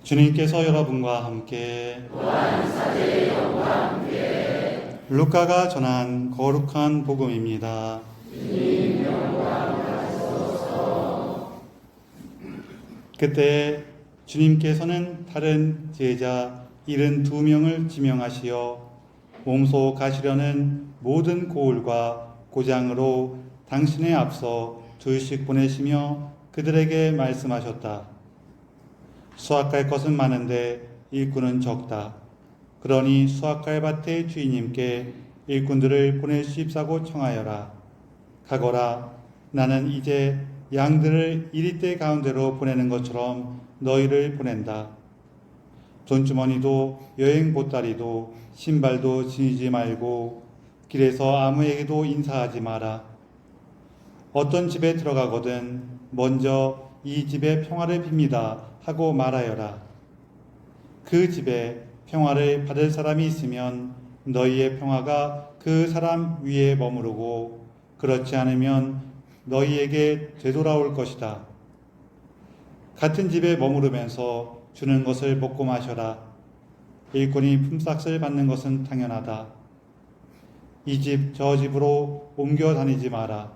주님께서 여러분과 함께 루카가 전한 거룩한 복음입니다. 그때 주님께서는 다른 제자 72명을 지명하시어 몸소 가시려는 모든 고을과 고장으로 당신의 앞서 둘씩 보내시며 그들에게 말씀하셨다. 수확할 것은 많은데 일꾼은 적다. 그러니 수확할 밭의 주인님께 일꾼들을 보내주십사고 청하여라. 가거라. 나는 이제 양들을 이리떼 가운데로 보내는 것처럼 너희를 보낸다. 돈주머니도 여행 보따리도 신발도 지니지 말고 길에서 아무에게도 인사하지 마라. 어떤 집에 들어가거든 먼저 이 집에 평화를 빕니다 하고 말하여라. 그 집에 평화를 받을 사람이 있으면 너희의 평화가 그 사람 위에 머무르고 그렇지 않으면 너희에게 되돌아올 것이다. 같은 집에 머무르면서 주는 것을 먹고 마셔라. 일꾼이 품삯을 받는 것은 당연하다. 이 집 저 집으로 옮겨 다니지 마라.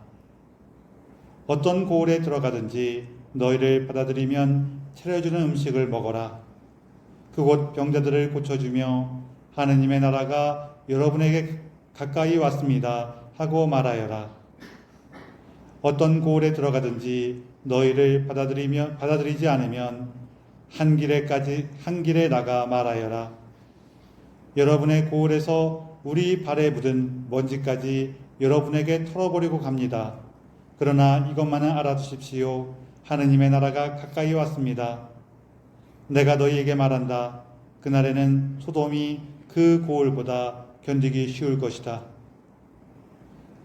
어떤 고을에 들어가든지 너희를 받아들이면 차려주는 음식을 먹어라. 그곳 병자들을 고쳐주며 하느님의 나라가 여러분에게 가까이 왔습니다 하고 말하여라. 어떤 고을에 들어가든지 너희를 받아들이지 않으면 한 길에 나가 말하여라. 여러분의 고을에서 우리 발에 묻은 먼지까지 여러분에게 털어버리고 갑니다. 그러나 이것만은 알아두십시오. 하느님의 나라가 가까이 왔습니다. 내가 너희에게 말한다. 그날에는 소돔이 그 고을보다 견디기 쉬울 것이다.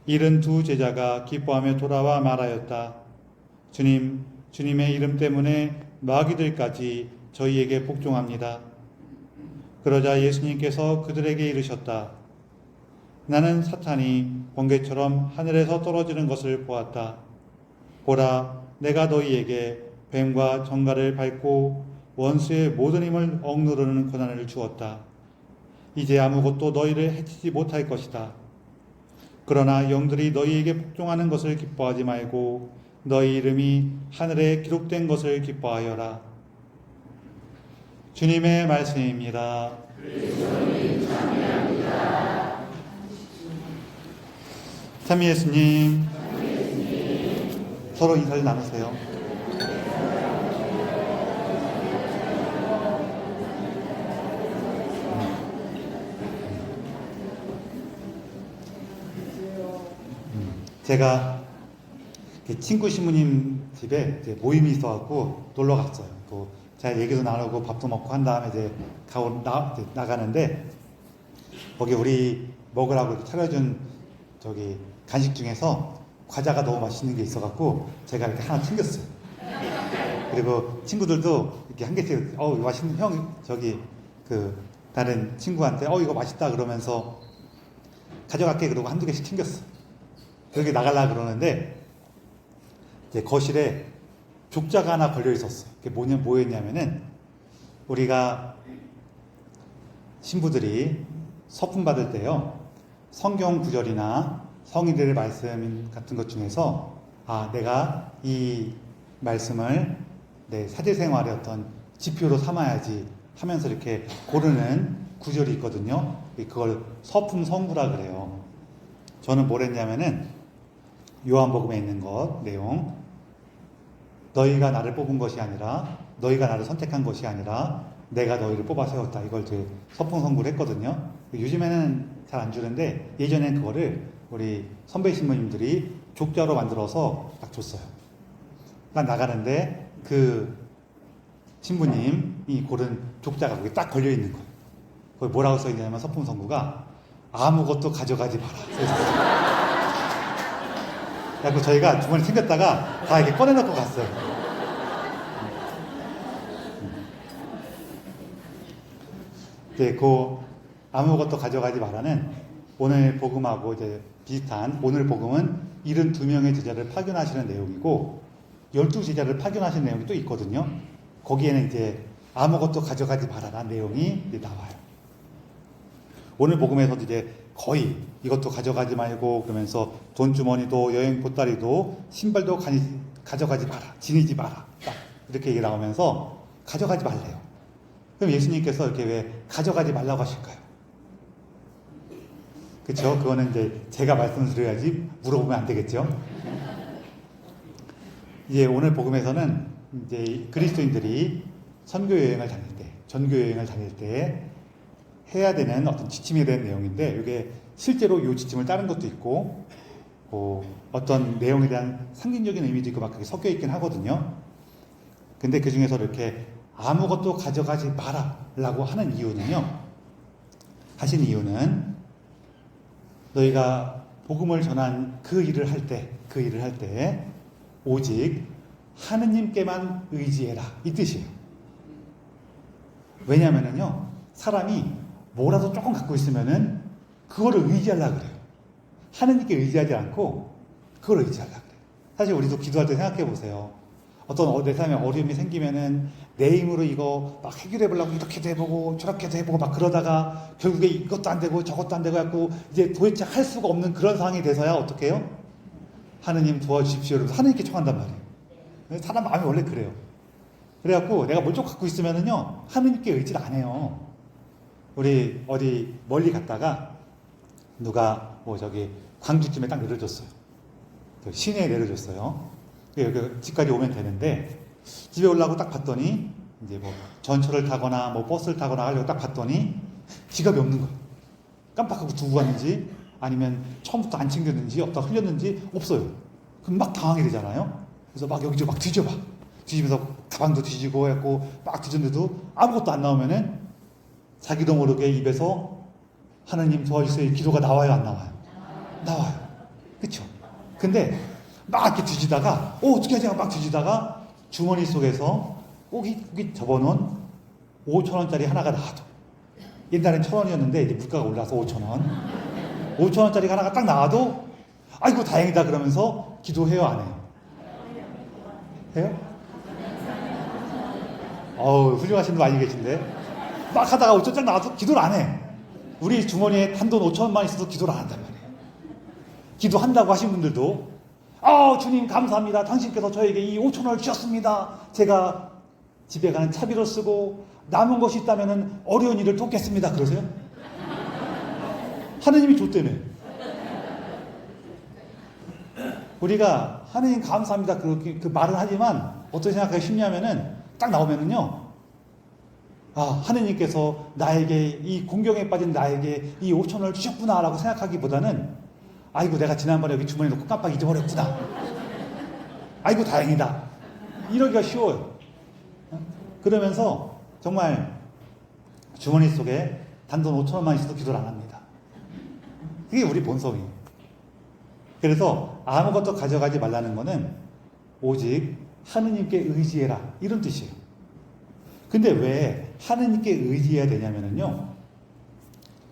72 제자가 기뻐하며 돌아와 말하였다. 주님, 주님의 이름 때문에 마귀들까지 저희에게 복종합니다. 그러자 예수님께서 그들에게 이르셨다. 나는 사탄이 번개처럼 하늘에서 떨어지는 것을 보았다. 보라, 내가 너희에게 뱀과 정갈을 밟고 원수의 모든 힘을 억누르는 권한을 주었다. 이제 아무것도 너희를 해치지 못할 것이다. 그러나 영들이 너희에게 복종하는 것을 기뻐하지 말고 너희 이름이 하늘에 기록된 것을 기뻐하여라. 주님의 말씀입니다. 참 예수님, 서로 인사를 나누세요. 제가 친구 신부님 집에 이제 모임이 있어갖고 놀러 갔어요. 또 제가 얘기도 나누고 밥도 먹고 한 다음에 이제 나가는데 거기 우리 먹으라고 이렇게 차려준 간식 중에서 과자가 너무 맛있는 게 있어갖고 제가 이렇게 하나 챙겼어요. 그리고 친구들도 이렇게 한 개씩 이거 맛있는 다른 친구한테 이거 맛있다 그러면서 가져갈게 그러고 한두 개씩 챙겼어. 그렇게 나가려고 그러는데 이제 거실에 족자가 하나 걸려 있었어요. 그게 뭐였냐면은 우리가 신부들이 서품 받을 때요, 성경 구절이나 성인들의 말씀 같은 것 중에서 내가 이 말씀을 내 사제생활의 어떤 지표로 삼아야지 하면서 이렇게 고르는 구절이 있거든요. 그걸 서품 성구라 그래요. 저는 뭘 했냐면은 요한복음에 있는 것 내용, 너희가 나를 뽑은 것이 아니라 너희가 나를 선택한 것이 아니라 내가 너희를 뽑아 세웠다. 이걸 서품 성구를 했거든요. 요즘에는 잘 안 주는데 예전엔 그거를 우리 선배 신부님들이 족자로 만들어서 딱 줬어요. 딱 나가는데 그 신부님이 고른 족자가 거기 딱 걸려 있는 거예요. 거기 뭐라고 써 있냐면 서품 성구가 아무것도 가져가지 마라. 그래서 저희가 주머니 챙겼다가 다 이렇게 꺼내놓고 갔어요. 네, 아무것도 가져가지 마라는 오늘 복음하고 이제 비슷한, 오늘 복음은 72명의 제자를 파견하시는 내용이고 12 제자를 파견하시는 내용이 또 있거든요. 거기에는 이제 아무것도 가져가지 말아라 내용이 이제 나와요. 오늘 복음에서도 이제 거의 이것도 가져가지 말고 그러면서 돈 주머니도 여행 보따리도 신발도 가져가지 마라, 지니지 마라, 딱 이렇게 얘기 나오면서 가져가지 말래요. 그럼 예수님께서 이렇게 왜 가져가지 말라고 하실까요? 그렇죠? 그거는 이제 제가 말씀을 드려야지 물어보면 안 되겠죠? 이제 오늘 복음에서는 이제 그리스도인들이 선교 여행을 다닐 때, 전교 여행을 다닐 때 해야 되는 어떤 지침에 대한 내용인데, 이게 실제로 이 지침을 따른 것도 있고, 어떤 내용에 대한 상징적인 의미도 있고 막 그게 섞여 있긴 하거든요. 근데 그 중에서 이렇게 아무것도 가져가지 마라라고 하는 이유는요, 하신 이유는 너희가 복음을 전한 그 일을 할 때 오직 하느님께만 의지해라, 이 뜻이에요. 왜냐면은요, 사람이 뭐라도 조금 갖고 있으면은 그거를 의지하려고 그래요. 하느님께 의지하지 않고 그걸 의지하려고 그래요. 사실 우리도 기도할 때 생각해 보세요. 어떤 내 삶에 어려움이 생기면은 내 힘으로 이거 막 해결해 보려고 이렇게도 해보고 저렇게도 해보고 막 그러다가 결국에 이것도 안 되고 저것도 안 되고 해갖고 이제 도대체 할 수가 없는 그런 상황이 돼서야 어떻게 해요? 하느님 도와주십시오. 이러면서 하느님께 청한단 말이에요. 사람 마음이 원래 그래요. 그래갖고 내가 뭘 좀 갖고 있으면은요, 하느님께 의지를 안 해요. 우리 어디 멀리 갔다가 누가 저기 광주쯤에 딱 내려줬어요. 시내에 내려줬어요. 여기 집까지 오면 되는데 집에 올라고 딱 봤더니 이제 뭐 전철을 타거나 뭐 버스를 타거나 하려고 딱 봤더니 지갑이 없는 거예요. 깜빡하고 두고 갔는지 아니면 처음부터 안 챙겼는지 없다 흘렸는지 없어요. 그럼 막 당하게 되잖아요. 그래서 막 여기저기 막 뒤지면서 가방도 뒤지고 해갖고 막 뒤졌는데도 아무것도 안 나오면은 자기도 모르게 입에서 하나님 도와주세요 기도가 나와요, 안 나와요? 나와요. 그쵸? 근데 막 이렇게 뒤지다가 어떻게 하지? 막 뒤지다가 주머니 속에서 꼭이 접어놓은 5,000원짜리 하나가 나와도, 옛날엔 1,000원이었는데 이제 물가가 올라서 5,000원 5,000원짜리가 하나가 딱 나와도 아이고 다행이다 그러면서 기도해요, 안 해요? 해요? 훌륭하신 분 많이 계신데 막 하다가 5,000원짜리 나와도 기도를 안 해. 우리 주머니에 단돈 5,000원만 있어도 기도를 안 한단 말이에요. 기도한다고 하신 분들도 주님 감사합니다. 당신께서 저에게 이 5,000원을 주셨습니다. 제가 집에 가는 차비로 쓰고 남은 것이 있다면 어려운 일을 돕겠습니다. 그러세요? 하느님이 줬다며. 우리가 하느님 감사합니다 그 말은 하지만 어떻게 생각하기 쉽냐면은 딱 나오면은요, 하느님께서 나에게 이 공경에 빠진 나에게 이 5,000원을 주셨구나 라고 생각하기보다는 아이고 내가 지난번에 여기 주머니에 놓고 깜빡 잊어버렸구나, 아이고 다행이다, 이러기가 쉬워요. 그러면서 정말 주머니 속에 단돈 5,000원만 있어도 기도를 안 합니다. 그게 우리 본성이에요. 그래서 아무것도 가져가지 말라는 거는 오직 하느님께 의지해라, 이런 뜻이에요. 근데 왜 하느님께 의지해야 되냐면요,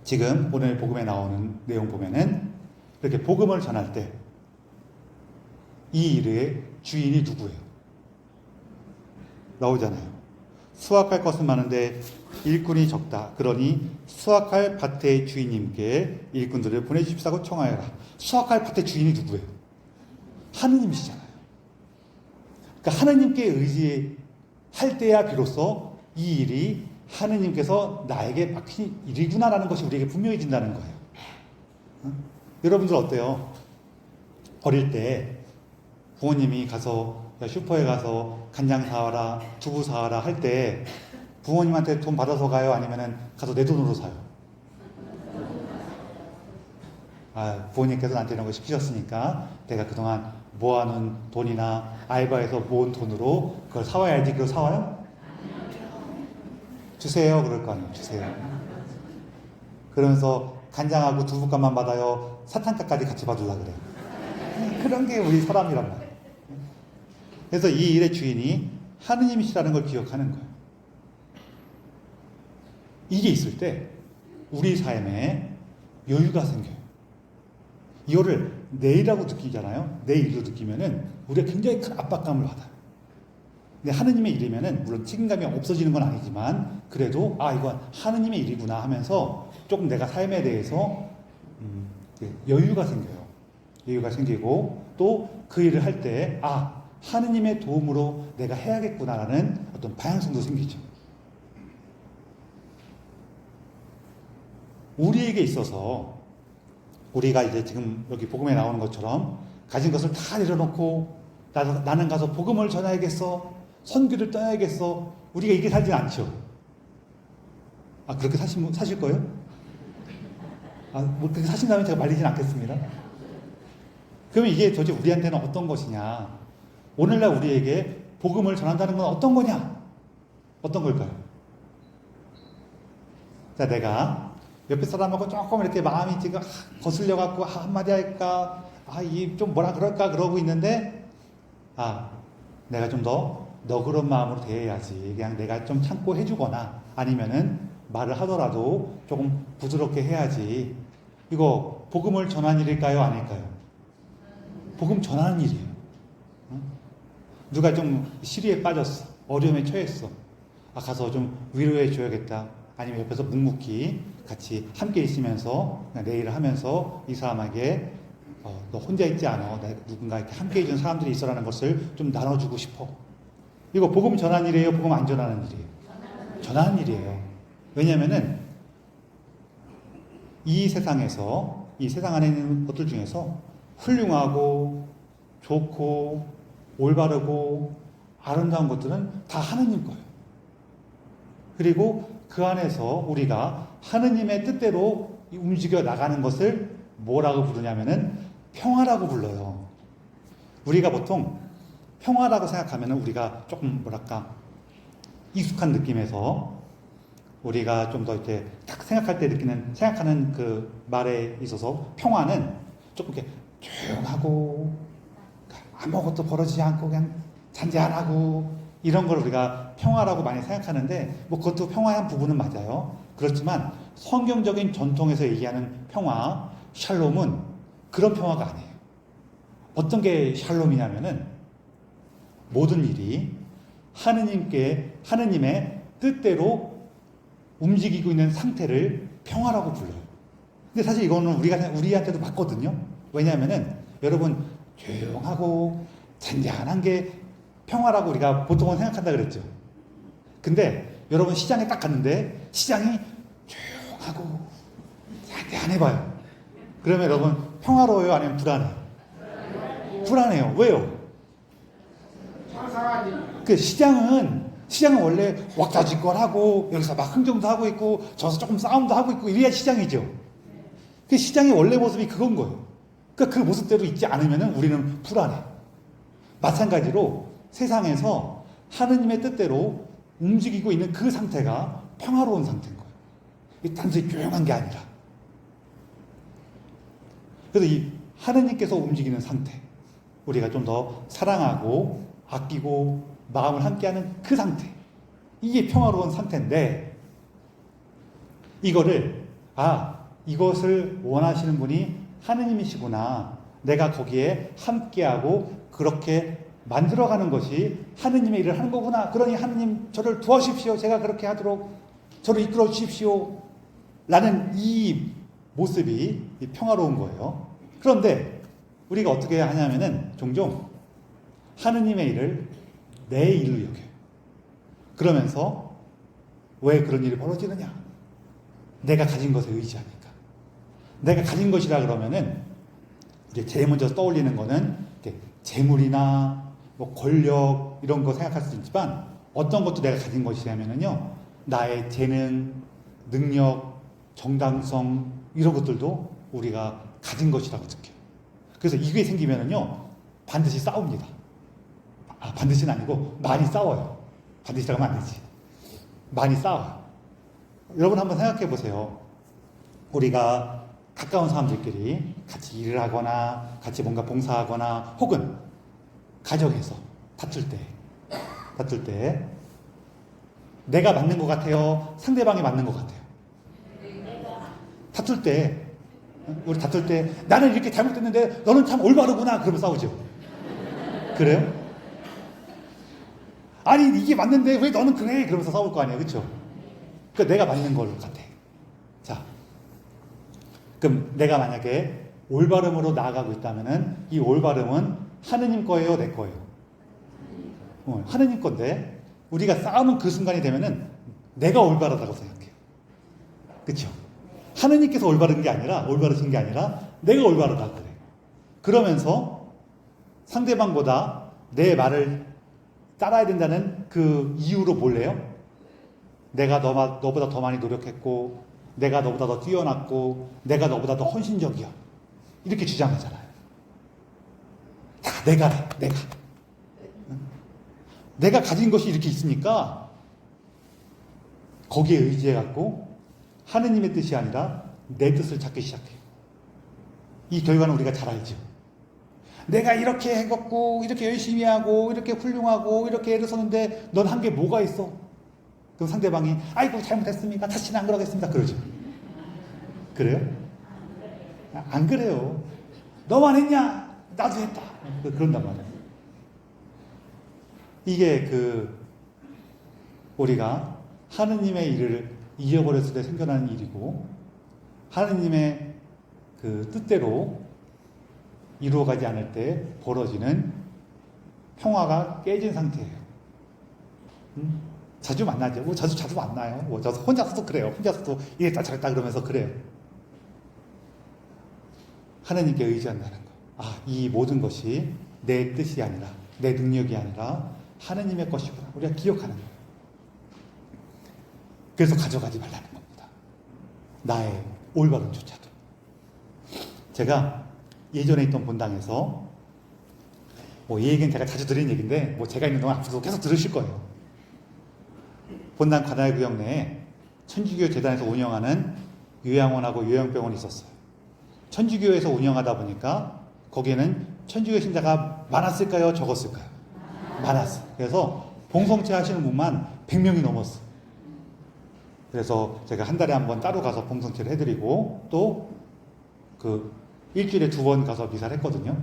지금 오늘 복음에 나오는 내용 보면은 이렇게 복음을 전할 때 이 일의 주인이 누구예요? 나오잖아요. 수확할 것은 많은데 일꾼이 적다. 그러니 수확할 밭의 주인님께 일꾼들을 보내주십사고 청하여라. 수확할 밭의 주인이 누구예요? 하느님이시잖아요. 그러니까 하느님께 의지할 때야 비로소 이 일이 하느님께서 나에게 맡긴 일이구나라는 것이 우리에게 분명해진다는 거예요. 여러분들 어때요? 어릴 때 부모님이 가서 슈퍼에 가서 간장 사와라, 두부 사와라 할 때 부모님한테 돈 받아서 가요? 아니면은 가서 내 돈으로 사요? 부모님께서 나한테 이런 거 시키셨으니까 내가 그동안 모아놓은 돈이나 알바해서 모은 돈으로 그걸 사와야지. 그걸 사와요? 주세요. 그럴 거 아니에요. 주세요. 그러면서 간장하고 두부값만 받아요? 사탕값까지 같이 받으려고 그래요. 그런 게 우리 사람이란 말이에요. 그래서 이 일의 주인이 하느님이시라는 걸 기억하는 거예요. 이게 있을 때 우리 삶에 여유가 생겨요. 이거를 내일이라고 느끼잖아요. 내 일로 느끼면은 우리가 굉장히 큰 압박감을 받아요. 근데 하느님의 일이면은 물론 책임감이 없어지는 건 아니지만 그래도 이건 하느님의 일이구나 하면서 조금 내가 삶에 대해서 여유가 생겨요. 여유가 생기고 또 그 일을 할 때 하느님의 도움으로 내가 해야겠구나라는 어떤 방향성도 생기죠. 우리에게 있어서 우리가 이제 지금 여기 복음에 나오는 것처럼 가진 것을 다 내려놓고 나는 가서 복음을 전해야겠어, 선교를 떠나야겠어, 우리가 이게 살진 않죠. 그렇게 사실 거예요? 뭐 그렇게 사신다면 제가 말리진 않겠습니다. 그러면 이게 도대체 우리한테는 어떤 것이냐? 오늘날 우리에게 복음을 전한다는 건 어떤 거냐? 어떤 걸까요? 자, 내가 옆에 사람하고 조금 이렇게 마음이 지금 거슬려갖고 한마디 할까? 이 좀 뭐라 그럴까? 그러고 있는데 내가 좀 더 너그러운 마음으로 대해야지. 그냥 내가 좀 참고 해주거나 아니면은 말을 하더라도 조금 부드럽게 해야지. 이거 복음을 전하는 일일까요? 아닐까요? 복음 전하는 일이에요. 누가 좀 시리에 빠졌어. 어려움에 처했어. 가서 좀 위로해 줘야겠다. 아니면 옆에서 묵묵히 같이 함께 있으면서 내일을 하면서 이 사람에게 너 혼자 있지 않아. 누군가 이렇게 함께 해준 사람들이 있어라는 것을 좀 나눠주고 싶어. 이거 복음 전하는 일이에요? 복음 안 전하는 일이에요? 전하는 일이에요. 왜냐면은 이 세상 안에 있는 것들 중에서 훌륭하고 좋고 올바르고 아름다운 것들은 다 하느님 거예요. 그리고 그 안에서 우리가 하느님의 뜻대로 움직여 나가는 것을 뭐라고 부르냐면은 평화라고 불러요. 우리가 보통 평화라고 생각하면 우리가 조금 익숙한 느낌에서 우리가 좀 더 이렇게 딱 생각하는 그 말에 있어서 평화는 조금 이렇게 조용하고 아무것도 벌어지지 않고 그냥 잔잔하고 이런 걸 우리가 평화라고 많이 생각하는데 뭐 그것도 평화의 한 부분은 맞아요. 그렇지만 성경적인 전통에서 얘기하는 평화, 샬롬은 그런 평화가 아니에요. 어떤 게 샬롬이냐면은 모든 일이 하느님의 뜻대로 움직이고 있는 상태를 평화라고 불러요. 근데 사실 이거는 우리한테도 맞거든요. 왜냐하면은 여러분 조용하고 잔잔한 게 평화라고 우리가 보통은 생각한다 그랬죠. 근데 여러분 시장에 딱 갔는데 시장이 조용하고 잔잔해봐요. 그러면 여러분 평화로워요? 아니면 불안해요? 불안해요. 왜요? 그 시장은 원래 왁자지껄하고 여기서 막 흥정도 하고 있고 저기서 조금 싸움도 하고 있고 이래야 시장이죠. 그 시장의 원래 모습이 그건 거예요. 그러니까 그 모습대로 있지 않으면 우리는 불안해. 마찬가지로 세상에서 하느님의 뜻대로 움직이고 있는 그 상태가 평화로운 상태인 거예요. 이게 단순히 조용한 게 아니라. 그래서 이 하느님께서 움직이는 상태, 우리가 좀 더 사랑하고 아끼고 마음을 함께하는 그 상태, 이게 평화로운 상태인데 이것을 원하시는 분이 하느님이시구나. 내가 거기에 함께하고 그렇게 만들어가는 것이 하느님의 일을 하는 거구나. 그러니 하느님 저를 도와주십시오. 제가 그렇게 하도록 저를 이끌어 주십시오. 라는 이 모습이 평화로운 거예요. 그런데 우리가 어떻게 하냐면은 종종 하느님의 일을 내 일로 여겨요. 그러면서 왜 그런 일이 벌어지느냐? 내가 가진 것에 의지하니까. 내가 가진 것이라 그러면은 우리 제일 먼저 떠올리는 거는 재물이나 뭐 권력 이런 거 생각할 수 있지만 어떤 것도 내가 가진 것이라면은요, 나의 재능, 능력, 정당성 이런 것들도 우리가 가진 것이라고 느껴요. 그래서 이게 생기면은요 반드시 싸웁니다. 반드시는 아니고 많이 싸워요. 반드시라고 하면 안 되지. 많이 싸워요. 여러분 한번 생각해 보세요. 우리가 가까운 사람들끼리 같이 일을 하거나 같이 뭔가 봉사하거나 혹은 가정에서 다툴 때 내가 맞는 것 같아요? 상대방이 맞는 것 같아요? 우리 다툴 때 나는 이렇게 잘못됐는데 너는 참 올바르구나 그러면 싸우죠. 그래요? 아니 이게 맞는데 왜 너는 그래? 그러면서 싸울 거 아니에요, 그렇죠? 그러니까 내가 맞는 걸 같아. 자, 그럼 내가 만약에 올바름으로 나아가고 있다면은 이 올바름은 하느님 거예요, 내 거예요? 하느님 건데 우리가 싸우는 그 순간이 되면은 내가 올바르다고 생각해요. 그렇죠? 하느님께서 올바르신 게 아니라 내가 올바르다 그래. 그러면서 상대방보다 내 말을 따라야 된다는 그 이유로 몰래요? 내가 너보다 더 많이 노력했고, 내가 너보다 더 뛰어났고, 내가 너보다 더 헌신적이야. 이렇게 주장하잖아요. 다 내가. 내가 가진 것이 이렇게 있으니까 거기에 의지해갖고 하느님의 뜻이 아니라 내 뜻을 찾기 시작해요. 이 결과는 우리가 잘 알죠. 내가 이렇게 해갖고 이렇게 열심히 하고 이렇게 훌륭하고 이렇게 애를 썼는데 넌 한 게 뭐가 있어? 그럼 상대방이 아이고 잘못했습니까? 다시는 안 그러겠습니다. 그러죠. 그래요? 안 그래요. 너만 했냐? 나도 했다. 그런단 말이에요. 이게 우리가 하느님의 일을 잊어버렸을 때 생겨나는 일이고 하느님의 그 뜻대로 이루어가지 않을 때 벌어지는 평화가 깨진 상태예요. 자주 만나죠. 뭐 자주 만나요. 뭐 저 혼자서도 그래요. 혼자서도 이랬다 저랬다 그러면서 그래요. 하느님께 의지한다는 거. 아, 이 모든 것이 내 뜻이 아니라 내 능력이 아니라 하느님의 것이구나. 우리가 기억하는 거예요. 그래서 가져가지 말라는 겁니다. 나의 올바름조차도. 제가 예전에 있던 본당에서 이 얘기는 제가 자주 드린 얘기인데 제가 있는 동안 앞으로도 계속 들으실 거예요. 본당 관할구역 내에 천주교 재단에서 운영하는 요양원하고 요양병원이 있었어요. 천주교에서 운영하다 보니까 거기에는 천주교 신자가 많았을까요? 적었을까요? 많았어요. 그래서 봉성체 하시는 분만 100명이 넘었어요. 그래서 제가 한 달에 한 번 따로 가서 봉성체를 해드리고 또 일주일에 2번 가서 미사를 했거든요.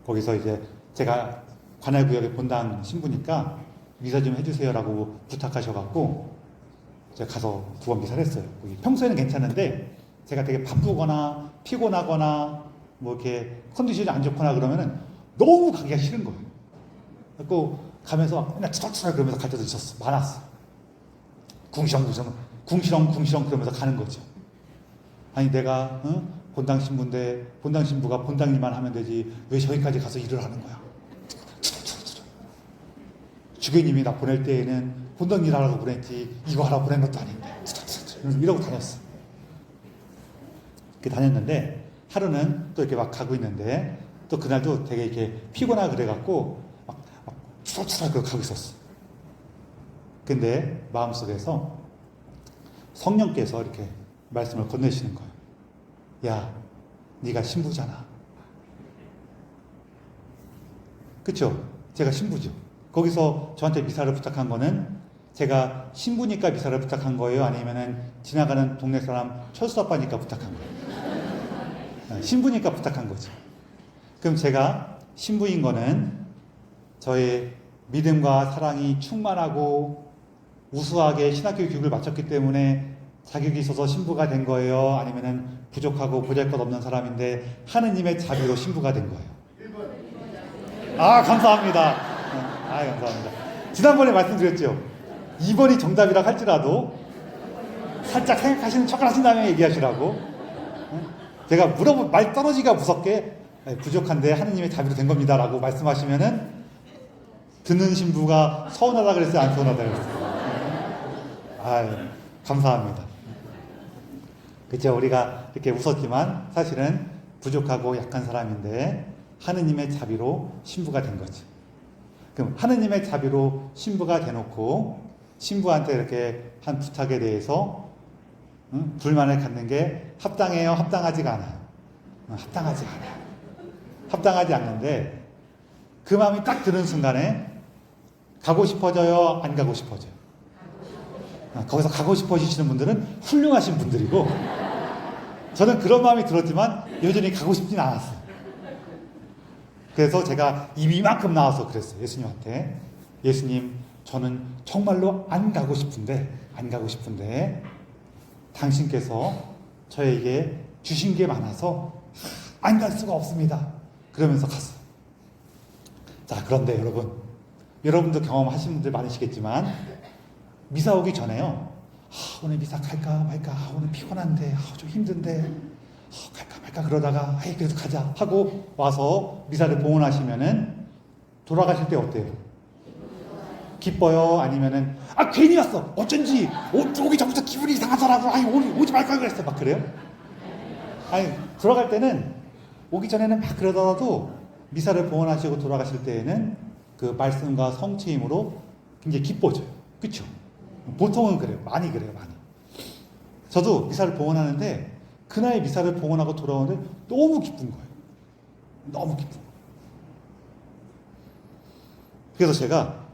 거기서 이제 제가 관할구역의 본당 신부니까 미사 좀 해주세요라고 부탁하셔갖고 제가 가서 2번 미사를 했어요. 평소에는 괜찮은데 제가 되게 바쁘거나 피곤하거나 이렇게 컨디션이 안 좋거나 그러면은 너무 가기가 싫은 거예요. 그래서 가면서 그냥 투닥투닥 그러면서 갈 때도 있었어. 많았어. 궁시렁 그러면서 가는 거죠. 아니 내가 본당 신부인데 본당 신부가 본당 일만 하면 되지 왜 저기까지 가서 일을 하는 거야? 주교님이 나 보낼 때에는 본당 일 하라고 보냈지 이거 하라고 보낸 것도 아닌데 이러고 다녔어. 다녔는데 하루는 또 이렇게 막 가고 있는데 또 그날도 되게 이렇게 피곤하고 그래갖고 막 추락추락 가고 있었어. 근데 마음속에서 성령께서 이렇게 말씀을 건네시는 거예요. 야, 네가 신부잖아. 그쵸? 제가 신부죠. 거기서 저한테 미사를 부탁한 거는 제가 신부니까 미사를 부탁한 거예요? 아니면은 지나가는 동네 사람 철수 아빠니까 부탁한 거예요? 신부니까 부탁한 거죠. 그럼 제가 신부인 거는 저의 믿음과 사랑이 충만하고 우수하게 신학교 교육을 마쳤기 때문에 자격이 있어서 신부가 된 거예요? 아니면은 부족하고 보잘것없는 사람인데 하느님의 자비로 신부가 된 거예요? 아, 감사합니다. 감사합니다. 지난번에 말씀드렸죠. 2번이 정답이라 할지라도 살짝 생각하시는 척을 하신 다음에 얘기하시라고. 제가 말 떨어지기가 무섭게 부족한데 하느님의 자비로 된 겁니다 라고 말씀하시면은 듣는 신부가 서운하다 그랬어요? 안 서운하다 그랬어요? 감사합니다. 그쵸? 우리가 이렇게 웃었지만 사실은 부족하고 약한 사람인데 하느님의 자비로 신부가 된 거지. 그럼 하느님의 자비로 신부가 돼놓고 신부한테 이렇게 한 부탁에 대해서 불만을 갖는 게 합당해요? 합당하지가 않아요? 합당하지 않아요. 합당하지 않는데 그 마음이 딱 드는 순간에 가고 싶어져요? 안 가고 싶어져요? 거기서 가고 싶어지시는 분들은 훌륭하신 분들이고 저는 그런 마음이 들었지만 여전히 가고 싶진 않았어요. 그래서 제가 입이 이만큼 나와서 그랬어요. 예수님한테. 예수님, 저는 정말로 안 가고 싶은데 당신께서 저에게 주신 게 많아서 안 갈 수가 없습니다. 그러면서 갔어요. 자, 그런데 여러분도 경험하신 분들 많으시겠지만 미사 오기 전에요. 오늘 미사 갈까 말까, 오늘 피곤한데, 좀 힘든데, 갈까 말까 그러다가 그래도 가자 하고 와서 미사를 봉헌하시면은 돌아가실 때 어때요? 기뻐요? 아니면은 괜히 왔어, 어쩐지 오기 전부터 기분이 이상하더라고, 오지 말걸 그랬어, 막 그래요? 돌아갈 때는, 오기 전에는 막 그러더라도 미사를 봉헌하시고 돌아가실 때에는 그 말씀과 성체임으로 굉장히 기뻐져요. 그쵸? 보통은 그래요. 많이 그래요. 많이. 저도 미사를 봉헌하는데 그날 미사를 봉헌하고 돌아오는데 너무 기쁜 거예요. 너무 기쁜 거예요. 그래서 제가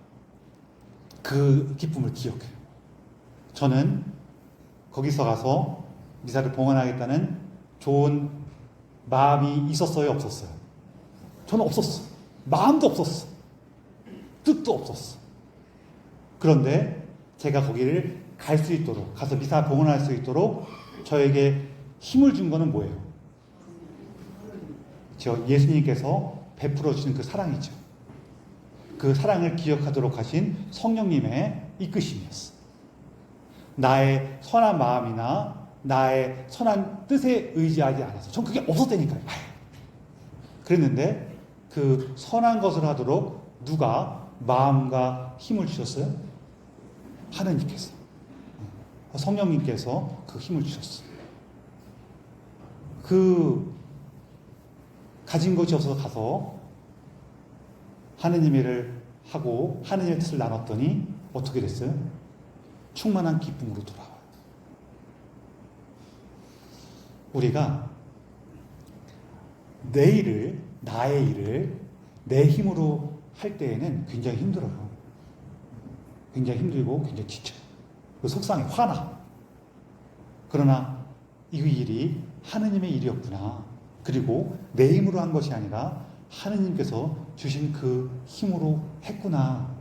그 기쁨을 기억해요. 저는 거기서 가서 미사를 봉헌하겠다는 좋은 마음이 있었어요? 없었어요? 저는 없었어. 마음도 없었어. 뜻도 없었어. 그런데 제가 거기를 갈 수 있도록, 가서 미사 봉헌할 수 있도록 저에게 힘을 준 거는 뭐예요? 예수님께서 베풀어 주신 그 사랑이죠. 그 사랑을 기억하도록 하신 성령님의 이끄심이었어. 나의 선한 마음이나 나의 선한 뜻에 의지하지 않아서, 전 그게 없었다니까요. 그랬는데 그 선한 것을 하도록 누가 마음과 힘을 주셨어요? 하느님께서, 성령님께서 그 힘을 주셨어요. 그 가진 것이 없어서 가서 하느님의 일을 하고 하느님의 뜻을 나눴더니 어떻게 됐어요? 충만한 기쁨으로 돌아와요. 우리가 내 일을, 나의 일을 내 힘으로 할 때에는 굉장히 힘들어요. 굉장히 힘들고 굉장히 지쳐요. 속상해, 화나. 그러나 이 일이 하느님의 일이었구나. 그리고 내 힘으로 한 것이 아니라 하느님께서 주신 그 힘으로 했구나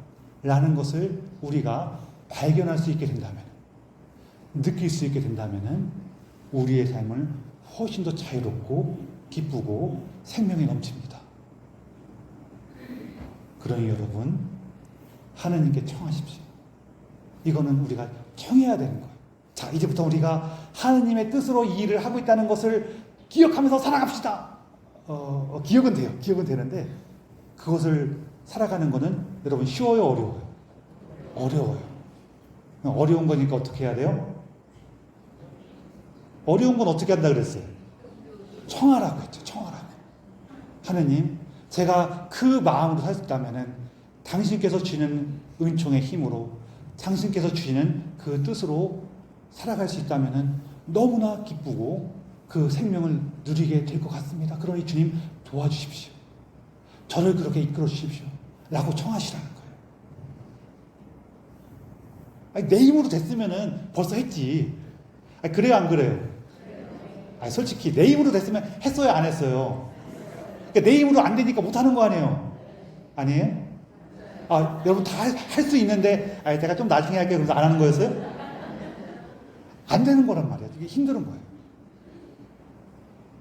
라는 것을 우리가 발견할 수 있게 된다면, 느낄 수 있게 된다면 우리의 삶은 훨씬 더 자유롭고 기쁘고 생명이 넘칩니다. 그러니 여러분, 하느님께 청하십시오. 이거는 우리가 청해야 되는 거예요. 자, 이제부터 우리가 하느님의 뜻으로 이 일을 하고 있다는 것을 기억하면서 살아갑시다. 기억은 돼요. 기억은 되는데 그것을 살아가는 거는 여러분 쉬워요? 어려워요? 어려워요. 어려운 거니까 어떻게 해야 돼요? 어려운 건 어떻게 한다 그랬어요? 청하라고 했죠. 청하라고. 하느님, 제가 그 마음으로 살 수 있다면은 당신께서 주시는 은총의 힘으로, 당신께서 주시는 그 뜻으로 살아갈 수 있다면은 너무나 기쁘고 그 생명을 누리게 될 것 같습니다. 그러니 주님 도와주십시오. 저를 그렇게 이끌어 주십시오. 라고 청하시라는 거예요. 내 힘으로 됐으면은 벌써 했지. 그래요, 안 그래요? 솔직히 내 힘으로 됐으면 했어요, 안 했어요? 내 힘으로 안 되니까 못하는 거 아니에요? 아니에요? 여러분 다 할 수 있는데, 제가 좀 나중에 할게요. 그래서 안 하는 거였어요? 안 되는 거란 말이에요. 이게 힘든 거예요.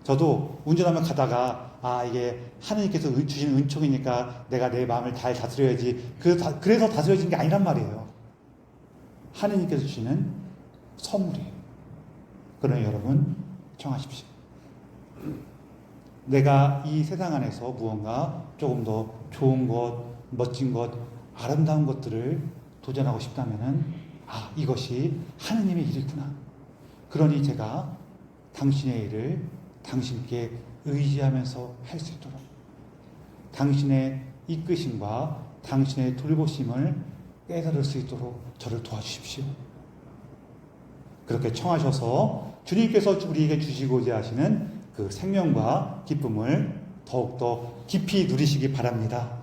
저도 운전하며 가다가, 이게 하느님께서 주신 은총이니까 내가 내 마음을 잘 다스려야지. 그래서 다스려진 게 아니란 말이에요. 하느님께서 주시는 선물이에요. 그러니 여러분, 청하십시오. 내가 이 세상 안에서 무언가 조금 더 좋은 것, 멋진 것, 아름다운 것들을 도전하고 싶다면은, 이것이 하느님의 일이구나. 그러니 제가 당신의 일을 당신께 의지하면서 할 수 있도록, 당신의 이끄심과 당신의 돌보심을 깨달을 수 있도록 저를 도와주십시오. 그렇게 청하셔서 주님께서 우리에게 주시고자 하시는 그 생명과 기쁨을 더욱더 깊이 누리시기 바랍니다.